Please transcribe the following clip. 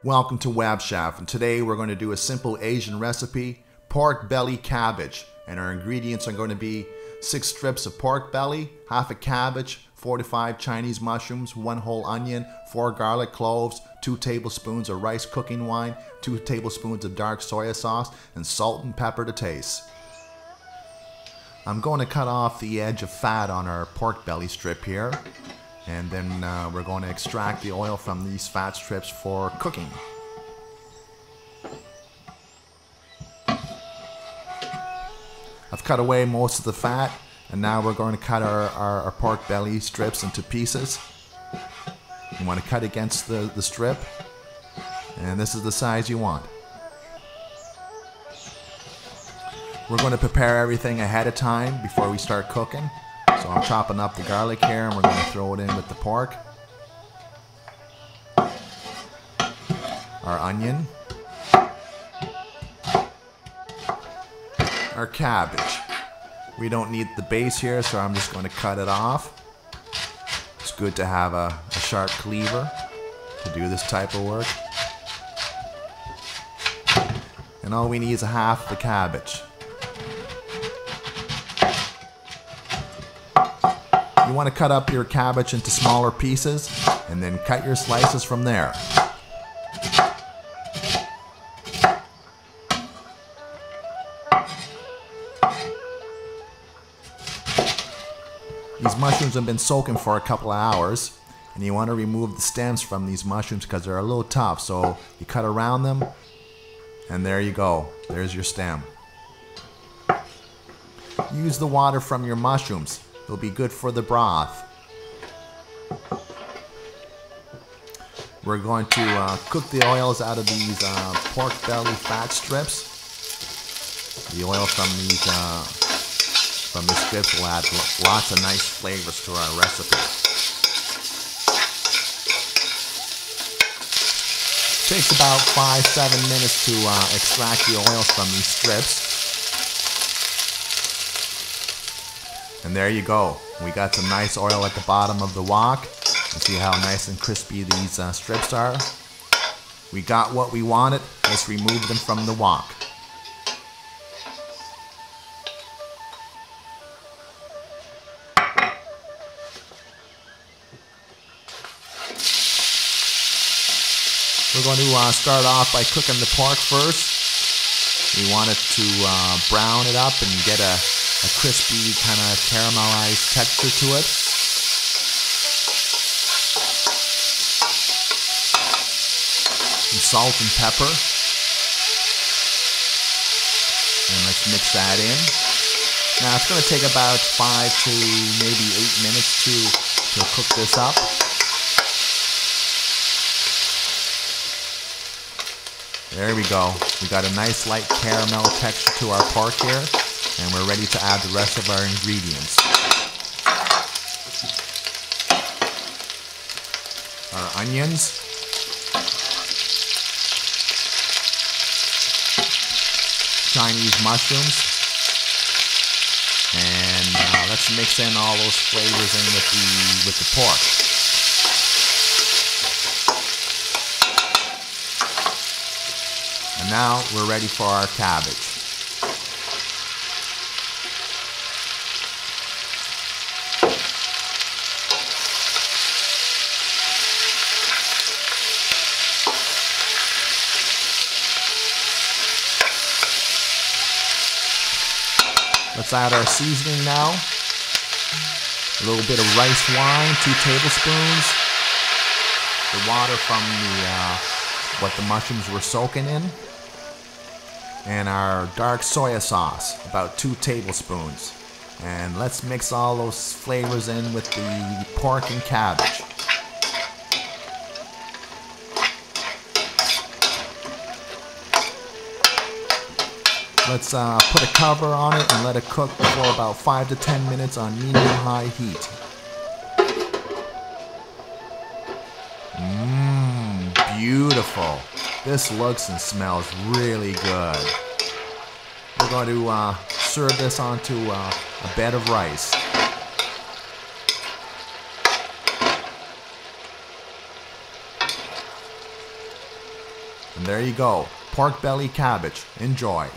Welcome to Wab Chef, and today we're going to do a simple Asian recipe, pork belly cabbage. And our ingredients are going to be 6 strips of pork belly, half a cabbage, 4 to 5 Chinese mushrooms, 1 whole onion, 4 garlic cloves, 2 tablespoons of rice cooking wine, 2 tablespoons of dark soy sauce, and salt and pepper to taste. I'm going to cut off the edge of fat on our pork belly strip here. And then we're going to extract the oil from these fat strips for cooking. I've cut away most of the fat, and now we're going to cut our pork belly strips into pieces. You want to cut against the strip, and this is the size you want. We're going to prepare everything ahead of time before we start cooking. So I'm chopping up the garlic here, and we're going to throw it in with the pork. Our onion. Our cabbage. We don't need the base here, so I'm just going to cut it off. It's good to have a sharp cleaver to do this type of work. And all we need is a half the cabbage. You want to cut up your cabbage into smaller pieces and then cut your slices from there. These mushrooms have been soaking for a couple of hours, and you want to remove the stems from these mushrooms because they're a little tough. So you cut around them, and there you go. There's your stem. Use the water from your mushrooms. It'll be good for the broth. We're going to cook the oils out of these pork belly fat strips. The oil from these strips will add lots of nice flavors to our recipe. It takes about 5-7 minutes to extract the oils from these strips. And there you go. We got some nice oil at the bottom of the wok. You see how nice and crispy these strips are? We got what we wanted. Let's remove them from the wok. We're going to start off by cooking the pork first. We want it to brown it up and get a crispy kind of caramelized texture to it. Some salt and pepper. And let's mix that in. Now it's going to take about 5 to maybe 8 minutes to cook this up. There we go. We got a nice light caramel texture to our pork here. And we're ready to add the rest of our ingredients. Our onions. Chinese mushrooms. And let's mix in all those flavors in with the pork. And now we're ready for our cabbage. Let's add our seasoning now. A little bit of rice wine, 2 tablespoons. The water from what the mushrooms were soaking in. And our dark soy sauce, about 2 tablespoons. And let's mix all those flavors in with the pork and cabbage. Let's put a cover on it and let it cook for about 5 to 10 minutes on medium-high heat. Beautiful. This looks and smells really good. We're going to serve this onto a bed of rice. And there you go, pork belly cabbage. Enjoy.